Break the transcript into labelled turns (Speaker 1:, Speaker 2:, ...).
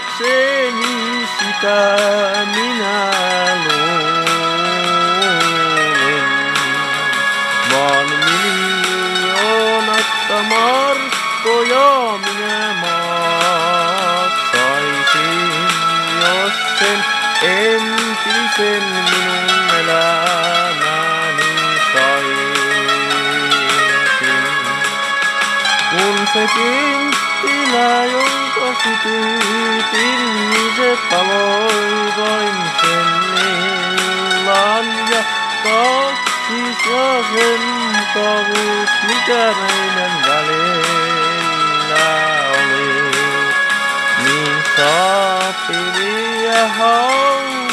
Speaker 1: saadakseni sitä minä luulen. Vaan miljoonatta markkoja minä maksaisin, jos sen entisen minun elämäni saisin. Kun se kynttilä, jonka sytytin, niin se paloi vain sen illan ja kaksis ja sen mukavuus, mikä meidän välillä oli, niin saapi liian hautaan.